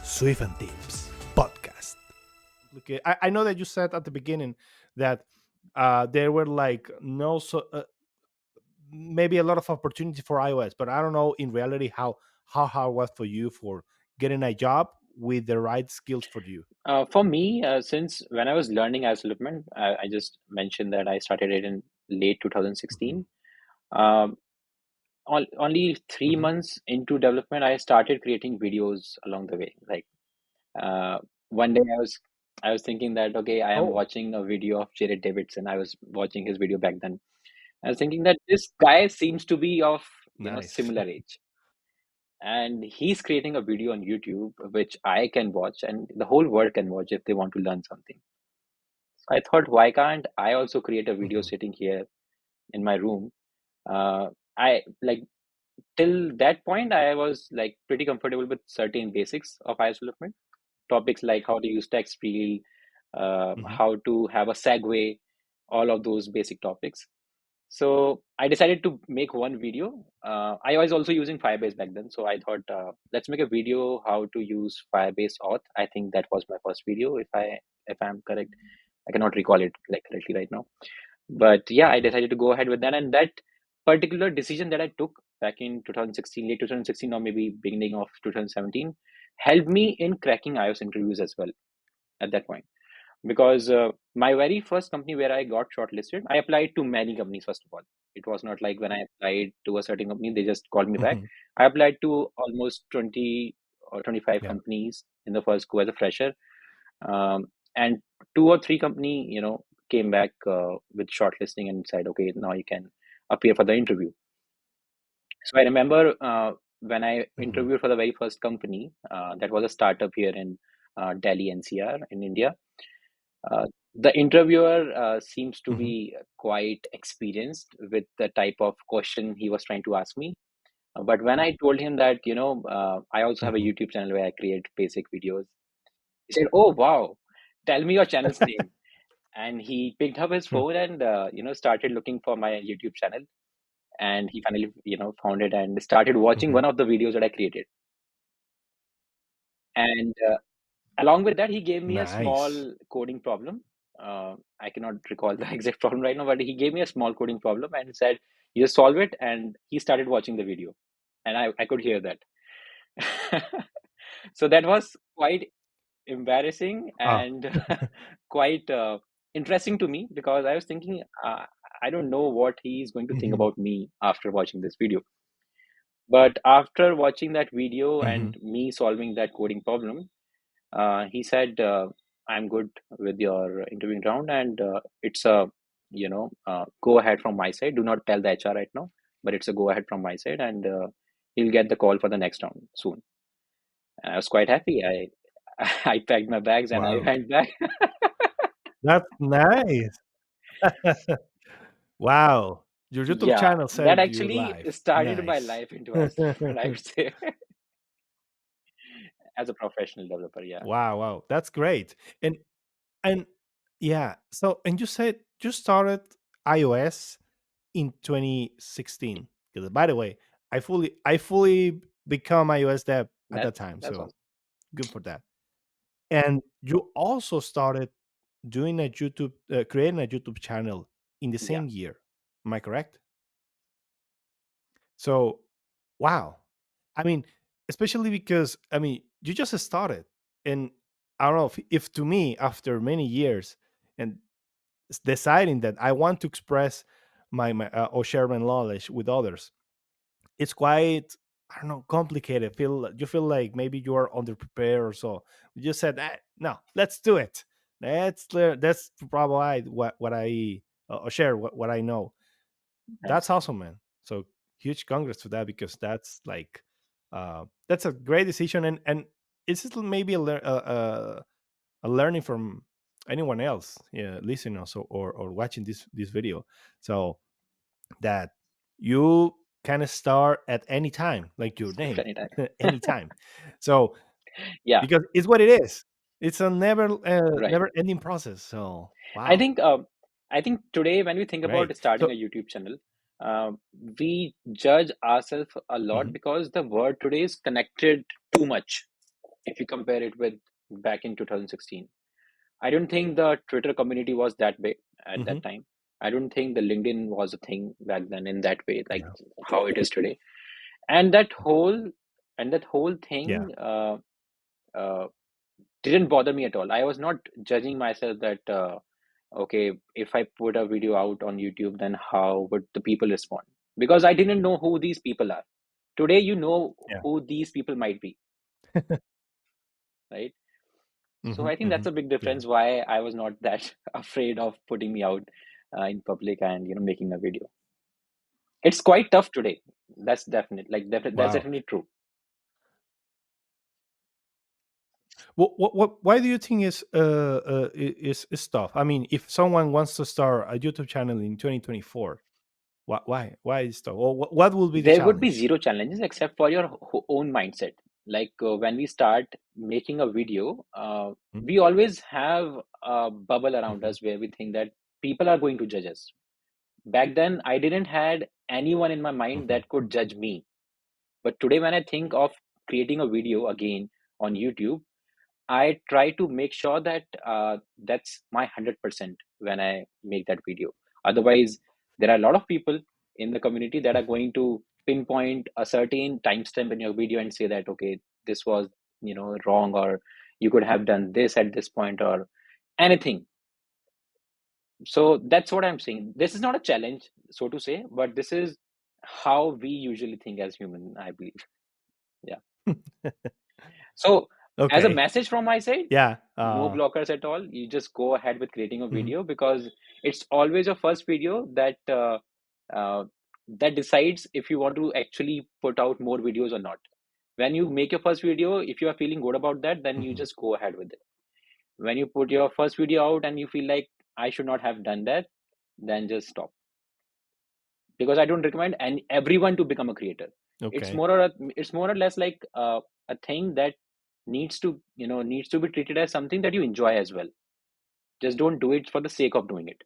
Swift and Tips podcast. Okay, I know that you said at the beginning that there were like no maybe a lot of opportunity for iOS, but I don't know in reality how hard was for you for getting a job with the right skills for you. For me, since when I was learning iOS development, I just mentioned that I started it in late Hmm. 2016. Um, only three Hmm. months into development, I started creating videos along the way. Like uh, one day, I was thinking that okay, I am Oh, watching a video of Jared Davidson. I was watching his video back then. I was thinking that this guy seems to be of nice. similar age, and he's creating a video on YouTube which I can watch, and the whole world can watch if they want to learn something. I thought, why can't I also create a video Hmm. sitting here in my room? I like till that point, I was like pretty comfortable with certain basics of iOS development, topics like how to use text field, Hmm. how to have a segue, all of those basic topics. So I decided to make one video. I was also using Firebase back then, so I thought, let's make a video how to use Firebase auth. I think that was my first video, if I'm correct. I cannot recall it like correctly right now. But yeah, I Hmm. decided to go ahead with that, and that particular decision that I took back in 2016, late 2016, or maybe beginning of 2017, helped me in cracking iOS interviews as well at that point. Because my very first company where I got shortlisted, I applied to many companies first of all. It was not like when I applied to a certain company, they just called me back. Hmm. I applied to almost 20 or 25 Yeah. companies in the first go as a fresher. And two or three company, came back with shortlisting and said, okay, now you can appear for the interview. So I remember when I Hmm. interviewed for the very first company, that was a startup here in Delhi NCR in India. Uh, the interviewer seems to Hmm. be quite experienced with the type of question he was trying to ask me. But when I told him that, I also have a Hmm. YouTube channel where I create basic videos, he said, "Oh, wow, tell me your channel's name." And he picked up his phone and, started looking for my YouTube channel. And he finally, found it and started watching Hmm. one of the videos that I created. And along with that, he gave me a Nice. small coding problem. I cannot recall the exact problem right now, but he gave me a small coding problem and said, "You just solve it." And he started watching the video, and I could hear that. So that was quite embarrassing Oh. and quite interesting to me because I was thinking, I don't know what he's going to think Hmm. about me after watching this video. But after watching that video Hmm. and me solving that coding problem, he said, "I'm good with your interviewing round, and it's a go ahead from my side. Do not tell the HR right now, but it's a go ahead from my side, and he'll get the call for the next round soon." And I was quite happy. I I packed my bags and I Wow. went back. That's nice. Wow. Your YouTube Yeah, channel that saved your actually life. started my Nice. life into as development, I would say, as a professional developer. Yeah, Wow, wow. That's great. And yeah, so and you said you started iOS in 2016. Because by the way, I fully become iOS dev at that time. that's So awesome. good for that. And you also started doing a YouTube creating a YouTube channel in the Yeah, same year. Am I correct? So, wow. I mean, especially because you just started, and I don't know if to me after many years and deciding that I want to express my or share my knowledge with others, it's quite, I don't know, complicated. Feel you feel like maybe you are underprepared or so. You just said, no, let's do it. That's probably what I or share what I know. That's nice. awesome, man. So huge congrats to that because that's a great decision, and it's just maybe a learning from anyone else, yeah, listening also or watching this video. So that you can start at any time, like your Skip name, anytime. anytime. So Yeah, because it's what it is. It's a right. never ending process. So I wow, think um, I think today when we think about great. starting So a YouTube channel, we judge ourselves a lot mhm, because the word today is connected too much. if you compare it with back in 2016. I don't think the Twitter community was that big at Hmm. that time. I don't think the LinkedIn was a thing back then in that way, like Yeah. how it is today. And that whole Yeah. thing uh, didn't bother me at all. I was not judging myself that okay, if I put a video out on YouTube, then how would the people respond? Because I didn't know who these people are. Today, you know Yeah. who these people might be, right? So Hmm. I think Hmm. that's a big Yeah. difference why I was not that afraid of putting me out in public and making a video. It's quite tough today. That's definite. That's Wow. definitely true. Why do you think is tough? I mean, if someone wants to start a YouTube channel in 2024, why is tough? Or what will be the There would be challenge? zero challenges except for your own mindset. Like when we start making a video, we always have a bubble around Mm-hmm. us where we think that people are going to judge us. Back then, I didn't had anyone in my mind Hmm. that could judge me. But today, when I think of creating a video again on YouTube, I try to make sure that that's my 100% when I make that video. Otherwise, there are a lot of people in the community that are going to pinpoint a certain timestamp in your video and say that, okay, this was, wrong, or you could have done this at this point, or anything. So that's what I'm saying. This is not a challenge, so to say, but this is how we usually think as human, I believe. Yeah. So, as a Okay. message from my side, Yeah. no blockers at all. You just go ahead with creating a Mhm. video because it's always your first video uh, that decides if you want to actually put out more videos or not. When you make your first video, if you are feeling good about that, then you Mhm. just go ahead with it. When you put your first video out and you feel like I should not have done that, then just stop. Because I don't recommend and everyone to become a creator. It's Okay. more or it's more or less like a thing that needs to be treated as something that you enjoy as well. Just don't do it for the sake of doing it.